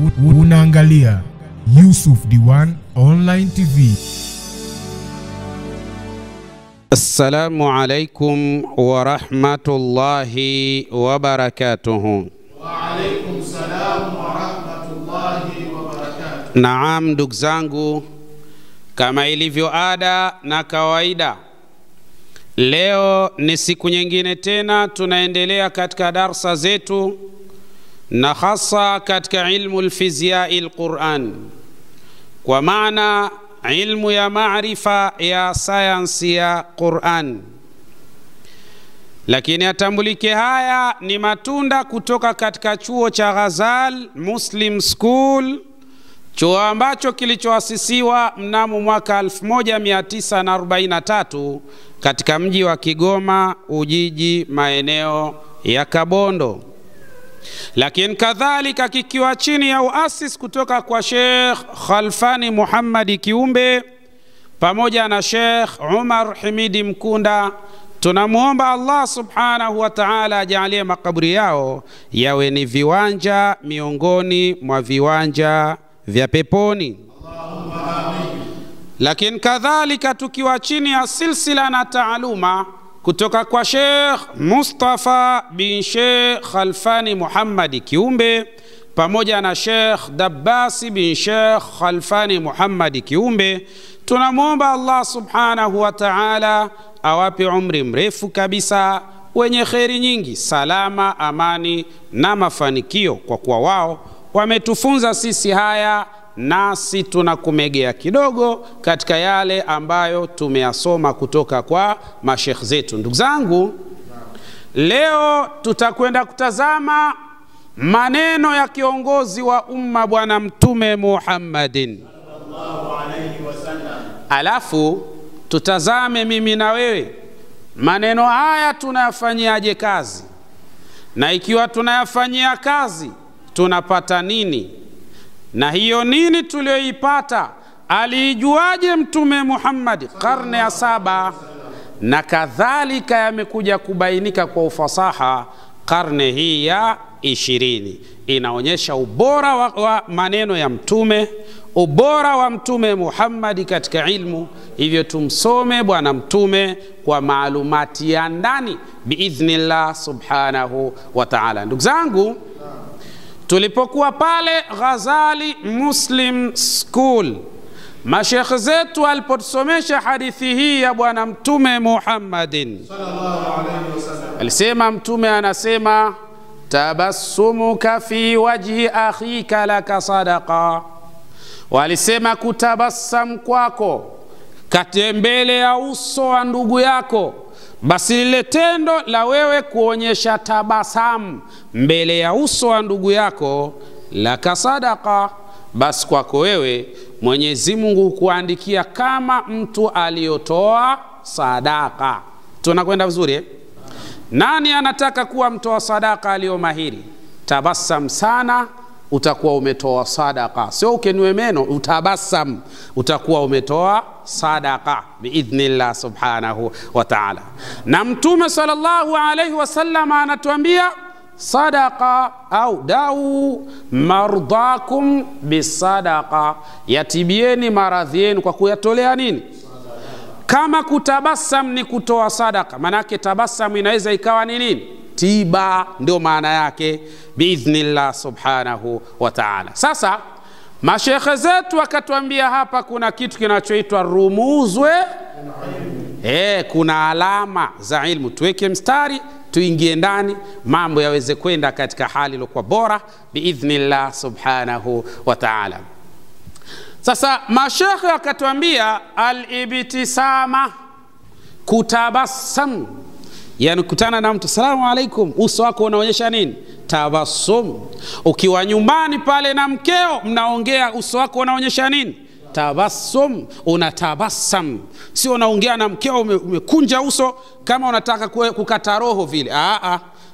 Unaangalia Yusuf Diwan Online TV. Assalamu alaikum wa rahmatullahi wa barakatuhu. Wa alaikum salam wa rahmatullahi wa barakatuh. Naam, ndugu zangu, kama ilivyo ada na kawaida, leo ni siku nyingine tena tunaendelea katika darsa zetu, na hasa katika ilmu al-fizyai al-Qur'an, kwa maana ilmu ya maarifa ya sayansi ya Qur'an. Lakini atambulike haya ni matunda kutoka katika chuo cha Ghazal Muslim School, chuo ambacho kilichoasisiwa mnamo mwaka 1943 katika mji wa Kigoma Ujiji, maeneo ya Kabondo. Lakini kadhalika kikiwa chini ya uasis kutoka kwa Sheikh Khalfani Muhammadi Kiumbe pamoja na Sheikh Umar Himidi Mkunda. Tunamuomba Allah subhanahu wa ta'ala ajalie makaburi yao yawe ni viwanja miongoni mwa viwanja vya peponi. Allahumma amin. Lakini kadhalika tukiwa chini ya silsila na taaluma kutoka kwa Sheikh Mustafa bin Sheikh Khalfani Muhammadi Kiumbe pamoja na Sheikh Dabbasi bin Sheikh Khalfani Muhammadi Kiumbe, tunamuomba Allah subhanahu wa ta'ala awape umri mrefu kabisa wenye kheri nyingi, salama, amani na mafanikio, kwa kuwa wao wametufunza sisi haya nasi tunakumegea kidogo katika yale ambayo tumeyasoma kutoka kwa mashekh zetu. Ndugu zangu, leo tutakwenda kutazama maneno ya kiongozi wa umma Bwana Mtume Muhammadin sallallahu alayhi wasallam. Alafu tutazame mimi na wewe maneno haya tunayafanyiaje kazi, na ikiwa tunayafanyia kazi tunapata nini, na hiyo nini tulioipata aliijuaje Mtume Muhammad karne ya 7, na kadhalika yamekuja kubainika kwa ufasaha karne hii ya 20. Inaonyesha ubora wa maneno ya Mtume, ubora wa Mtume Muhammad katika ilmu. Hivyo tumsome Bwana Mtume kwa maalumati ya ndani biidhnillah subhanahu wa ta'ala. Ndugu zangu, tulipokuwa pale Ghazali Muslim School, mashekhe zetu alipotusomesha hadithi hii ya Bwana Mtume Muhammadin Sallallahu alayhi wasallam, alisema, Mtume anasema, tabassumuka fi wajhi akhika laka sadaqa. Walisema kutabasam kwako mbele ya uso wa ndugu yako, basi lile tendo la wewe kuonyesha tabasamu mbele ya uso wa ndugu yako, laka sadaqa, basi kwako wewe Mwenyezi Mungu kuandikia kama mtu aliyotoa sadaka. Tunakwenda vizuri eh? Nani anataka kuwa mtoa sadaka aliyo mahiri? Tabasam sana, utakuwa umetoa sadaka. Sio ukenue meno, utabasam, utakuwa umetoa sadaka biidhnillah subhanahu wa ta'ala. Na Mtume sallallahu alayhi wasallam anatuambia, sadaqa au dau mardakum bisadaqa, yatibieni maradhi yenu kwa kuyatolea nini? Kama kutabasam ni kutoa sadaka, manake tabasam inaweza ikawa ni nini? Tiba, ndio maana yake biidhnillah subhanahu wa ta'ala. Sasa mashekhe zetu wakatuambia hapa kuna kitu kinachoitwa rumuzwe, kuna alama za ilmu. Tuweke mstari, tuingie ndani, mambo yaweze kwenda katika hali iliyokuwa bora biidhnillah subhanahu wa ta'ala. Sasa mashekhe wakatuambia al-ibtisama, kutabasam, yani kutana na mtu salamu alaikum, uso wako unaonyesha nini? Tabassum. Ukiwa nyumbani pale na mkeo mnaongea, uso wako unaonyesha nini? Tabassum, unatabasam. Sio unaongea na mkeo umekunja uso kama unataka kukata roho vile.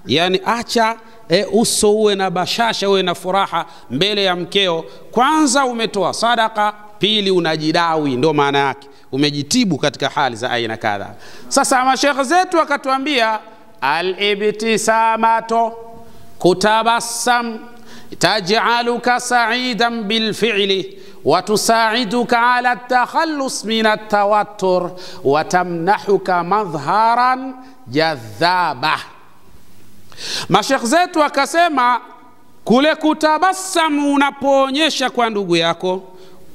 Yani acha uso uwe na bashasha, uwe na furaha mbele ya mkeo. Kwanza umetoa sadaka, pili unajidawi, ndio maana yake umejitibu katika hali za aina kadha. Sasa mashekhe zetu wakatuambia al-ibtisamatu, kutabasam taj'aluka sa'idan bilfi'li wa tusa'iduka ala at-takhallus min at-tawattur wa tamnahuka madhharan jadhaba. Mashekh zetu akasema kule kutabasamu unapoonyesha kwa ndugu yako,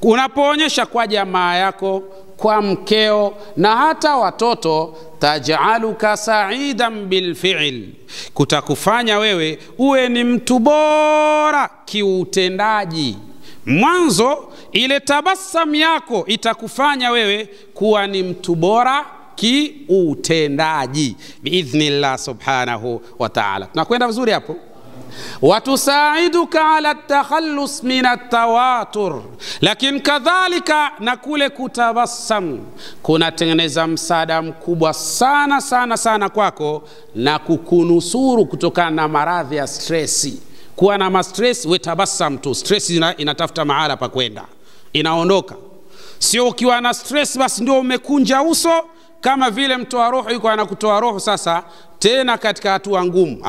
unapoonyesha kwa jamaa yako, kwa mkeo na hata watoto, taj'aluka sa'idan bilfi'l, kutakufanya wewe uwe ni mtu bora kiutendaji. Mwanzo ile tabasamu yako itakufanya wewe kuwa ni mtu bora kiutendaji biidhnillah subhanahu wa ta'ala. Tunakwenda vizuri hapo? watusaiduka ala takhallus min at-tawatur, lakini kadhalika na kule kutabasam kunatengeneza msaada mkubwa sana sana sana kwako na kukunusuru kutokana na maradhi ya stressi. Kuwa na ma-stress, we tabasam tu, stress inatafuta mahala pa kwenda, inaondoka. Sio ukiwa na stress basi ndio umekunja uso kama vile mtoa roho yuko anakutoa roho sasa tena katika hatua ngumu.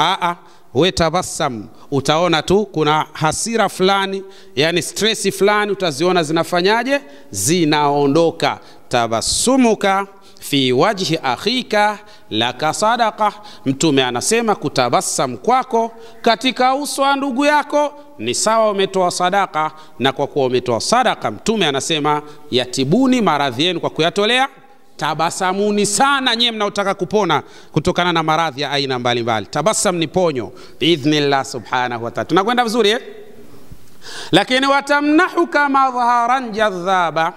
We tabasam, utaona tu kuna hasira fulani, yani stressi fulani utaziona zinafanyaje, zinaondoka. Tabasumuka fi wajhi akhika laka sadaqa. Mtume anasema kutabasam kwako katika uso wa ndugu yako ni sawa umetoa sadaka, na kwa kuwa umetoa sadaka Mtume anasema yatibuni maradhi yenu kwa kuyatolea. Tabasamuni sana nyie mnaotaka kupona kutokana na maradhi ya aina mbalimbali. Tabasam ni ponyo biidhnillah subhanahu wa ta'ala. Tunakwenda vizuri Lakini watamnahuka madharan jadhaba,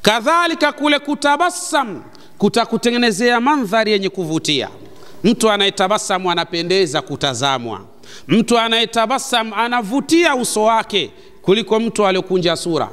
kadhalika kule kutabasam kutakutengenezea mandhari yenye kuvutia. Mtu anayetabasamu anapendeza kutazamwa. Mtu anayetabasamu anavutia uso wake kuliko mtu aliyokunja sura.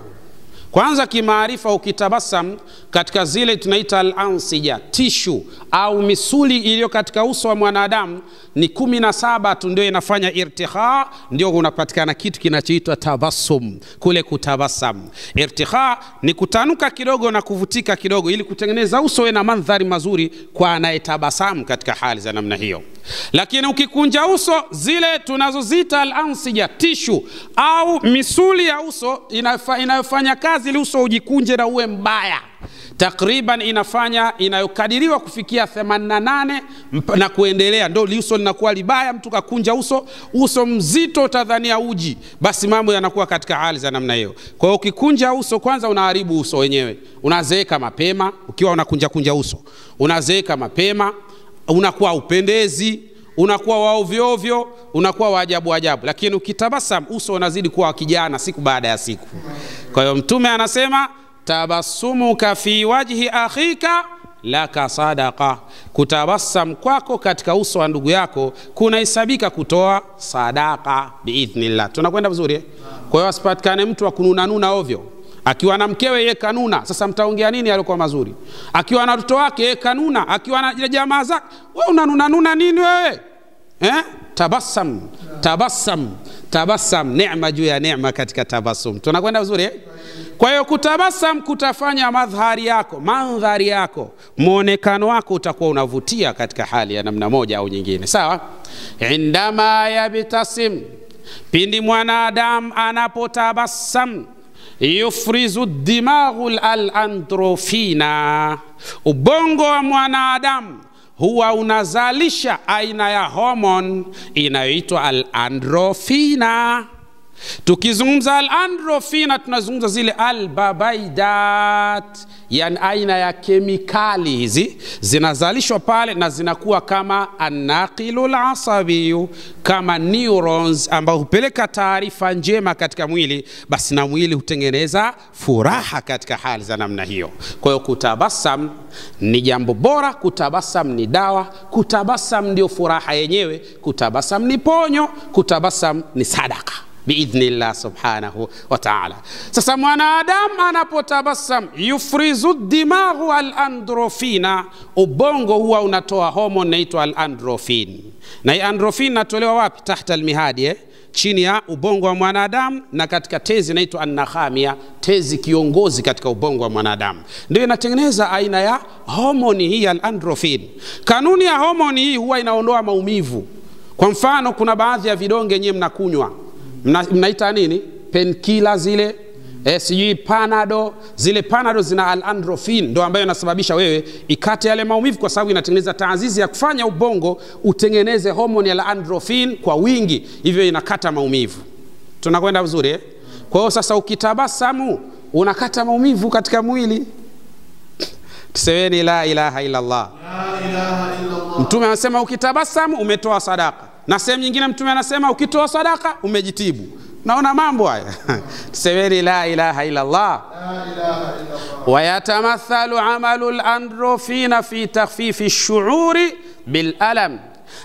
Kwanza kimaarifa, ukitabasam katika zile tunaita al-ansija, tishu au misuli iliyo katika uso wa mwanadamu ni 17 tu ndio inafanya irtikha, ndio unapatikana kitu kinachoitwa tabassum. Kule kutabasam, irtikha ni kutanuka kidogo na kuvutika kidogo ili kutengeneza uso na mandhari mazuri kwa anayetabasamu katika hali za namna hiyo. Lakini ukikunja uso, zile tunazozita al-ansija, tishu au misuli ya uso inayofanya kazi ili uso ujikunje na uwe mbaya, takriban inayokadiriwa kufikia 88 na kuendelea, ndio uso linakuwa libaya. Mtu kakunja uso mzito utadhania uji, basi mambo yanakuwa katika hali za namna hiyo. Kwa hiyo ukikunja uso, kwanza unaharibu uso wenyewe, unazeeka mapema. Ukiwa unakunja uso unazeeka mapema, unakuwa upendezi, unakuwa wa ovyo ovyo, unakuwa wa ajabu ajabu. Lakini ukitabasam uso unazidi kuwa kijana siku baada ya siku. Kwa hiyo Mtume anasema tabassumuka fi wajhi akhika laka sadaqa, kutabasam kwako katika uso wa ndugu yako kunahesabika kutoa sadaka biidhnillah. Tunakwenda vizuri Kwa hiyo asipatikane mtu akununanuna ovyo. Akiwa na mkewe yeye kanuna, sasa mtaongea nini alikuwa mazuri? Akiwa na watoto wake yeye kanuna, akiwa na jamaa zake, wewe unanuna nini wewe? Tabassam, neema juu ya neema katika tabassum. Tunakwenda vizuri Kwa hiyo kutabasam kutafanya mandhari yako, muonekano wako utakuwa unavutia katika hali ya namna moja au nyingine. Sawa? Indama yabtasim, pindi mwanadamu anapotabasam, yufrizu dimaghu al-androfina, ubongo wa mwanadamu huwa unazalisha aina ya hormone inayoitwa al-androfina. Tukizungumza al-androfina tunazungumza zile al-babaidat, yani aina ya kemikali hizi zinazalishwa pale na zinakuwa kama an-naqilul asabi, kama neurons ambao hupeleka taarifa njema katika mwili, basi na mwili hutengeneza furaha katika hali za namna hiyo. Kwa hiyo kutabasam ni jambo bora, kutabasam ni dawa, kutabasam ndio furaha yenyewe, kutabasam ni ponyo, kutabasam ni sadaka biidhnillah subhanahu wa ta'ala. Sasa mwanadamu anapotabasam, yufrizu dimaghu al-androfina, ubongo huwa unatoa hormone inaitwa al-androfin. Na hii androfin natolewa wapi? Tahta al-mihadi, chini ya ubongo wa mwanadamu, na katika tezi inaitwa an-nakhamia, tezi kiongozi katika ubongo wa mwanadamu, ndio inatengeneza aina ya hormone hii al-androfin. Kanuni ya hormone hii huwa inaondoa maumivu. Kwa mfano, kuna baadhi ya vidonge nyewe mnakunywa mnaita nini, painkiller zile, sijui panado. Zile panado zina al-androfin, ndio ambayo inasababisha wewe ikate yale maumivu, kwa sababu inatengeneza taazizi ya kufanya ubongo utengeneze homoni ya al-androfin kwa wingi, hivyo inakata maumivu. Tunakwenda vizuri Kwa hiyo sasa ukitabasamu unakata maumivu katika mwili. Tusemeni la ilaha illa Allah. La ilaha illa Allah. Mtume anasema ukitabasamu umetoa sadaka, na sehemu nyingine Mtume anasema ukitoa sadaka umejitibu. Naona mambo haya. Tusemeni la ilaha illa Allah. La ilaha illa Allah. Wa yatamathalu amalu al-androfina fi takhfifi ash-shu'uri bil alam.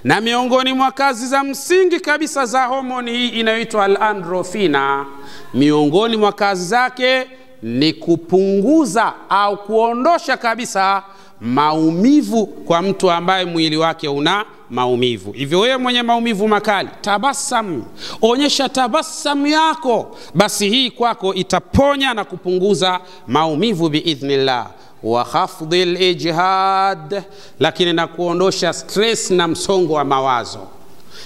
Na miongoni mwa kazi za msingi kabisa za homoni hii inayoitwa al-androfina, miongoni mwa kazi zake ni kupunguza au kuondosha kabisa maumivu kwa mtu ambaye mwili wake una maumivu. Hivyo wewe mwenye maumivu makali, tabasamu, onyesha tabasamu yako, basi hii kwako itaponya na kupunguza maumivu biidhnillah. Wa khafdhil ijhad, lakini na kuondosha stress na msongo wa mawazo.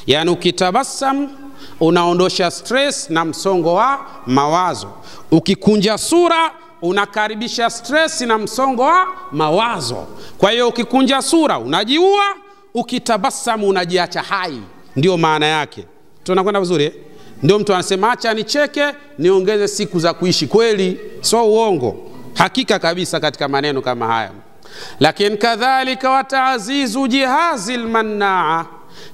Yani ukitabasamu unaondosha stress na msongo wa mawazo. Ukikunja sura unakaribisha stress na msongo wa mawazo. Kwa hiyo ukikunja sura unajiua, ukitabasamu unajiacha hai. Ndio maana yake. Tunakwenda vizuri Ndio mtu anasema acha nicheke niongeze siku za kuishi. Kweli sio uongo, hakika kabisa katika maneno kama haya. Lakini kadhalika wa ta'zizu jihazil manaa,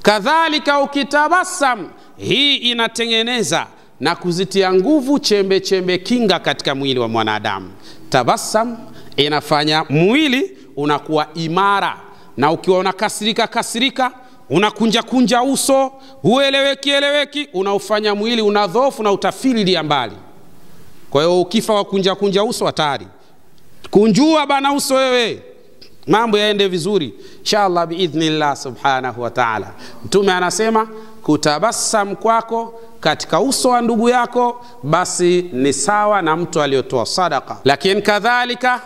kadhalika ukitabasam hii inatengeneza na kuzitia nguvu chembe chembe kinga katika mwili wa mwanadamu. Tabasam inafanya mwili unakuwa imara, na ukiwa unakasirika unakunja kunja uso, hueleweki, unaufanya mwili unadhofu na utafili mbali. Kwa hiyo ukifa wa kunja uso hatari. Kunjua bana uso wewe, mambo yaende vizuri inshallah biidhnillah subhanahu wa ta'ala. Mtume anasema kutabasam kwako katika uso wa ndugu yako basi ni sawa na mtu aliyotoa sadaka. Lakini kadhalika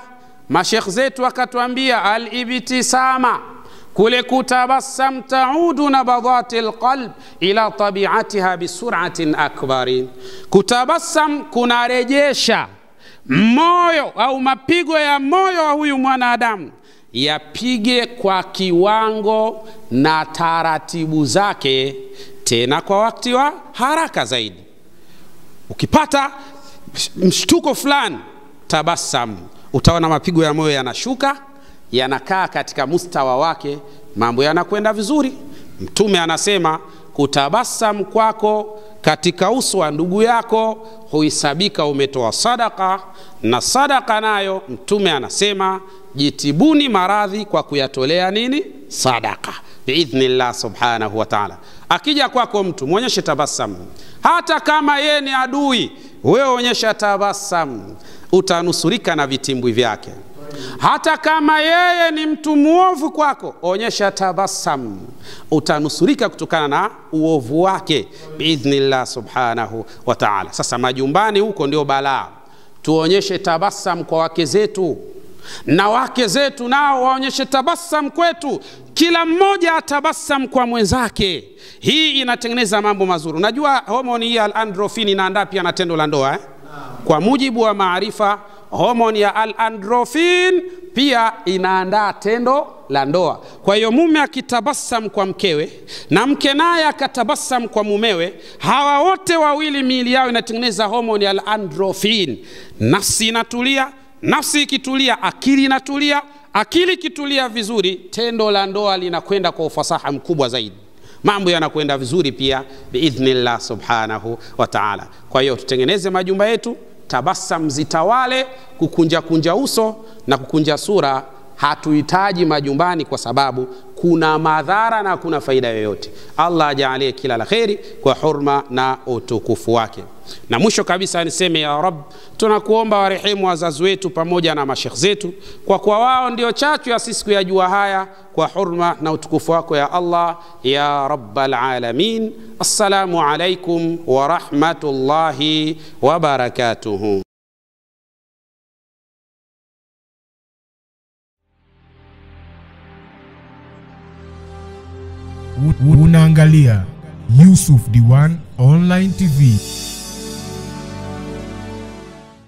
mashekh zetu wakatuambia al-ibtisama, kule kutabasam taudu nabadhatil qalb ila tabiatiha bisur'atin akbarin. Kutabasam kunarejesha moyo au mapigo ya moyo wa huyu mwanadamu yapige kwa kiwango na taratibu zake, tena kwa wakati wa haraka zaidi. Ukipata mshtuko fulani, tabasamu, utaona mapigo ya moyo yanashuka, yanakaa katika mustawa wake, mambo yanakwenda vizuri. Mtume anasema kutabasam kwako katika uso wa ndugu yako huisabika umetoa sadaka, na sadaka nayo Mtume anasema jitibuni maradhi kwa kuyatolea nini? Sadaka biidhnillah subhanahu wa ta'ala. Akija kwako mtu muonyeshe tabasamu, hata kama yeye ni adui, wewe onyesha tabasamu, utanusurika na vitimbwi vyake. Hata kama yeye ni mtu muovu kwako, onyesha tabasamu, utanusurika kutokana na uovu wake biidhnillah subhanahu wa ta'ala. Sasa majumbani huko ndio balaa. Tuonyeshe tabasamu kwa wake zetu, na wake zetu nao waonyeshe tabasamu kwetu. Kila mmoja atabasam kwa mwenzake. Hii inatengeneza mambo mazuri. Unajua homoni hii al-androfin inaandaa pia na tendo la ndoa Kwa mujibu wa maarifa, homoni ya al-androfin pia inaandaa tendo la ndoa. Kwa hiyo mume akitabasam kwa mkewe na mke naye akatabasam kwa mumewe, hawa wote wawili miili yao inatengeneza homoni ya al-androfin. Nafsi inatulia, nafsi ikitulia akili inatulia, akili kitulia vizuri, tendo la ndoa linakwenda kwa ufasaha mkubwa zaidi. Mambo yanakwenda vizuri pia biidhnillah subhanahu wa ta'ala. Kwa hiyo tutengeneze majumba yetu, tabasam zitawale, kukunja uso na kukunja sura hatuhitaji majumbani, kwa sababu kuna madhara na kuna faida yoyote. Allah ajalie kila la kheri kwa hurma na utukufu wake. Na mwisho kabisa niseme ya Rabb, tunakuomba warehemu wazazi wetu pamoja na mashekh zetu, kwa kuwa wao ndio chachu ya sisi kuyajua haya, kwa hurma na utukufu wako ya Allah ya Rabbal alamin. Assalamu alaikum wa rahmatullahi wa barakatuhu. Unaangalia Yusuf Diwan Online TV.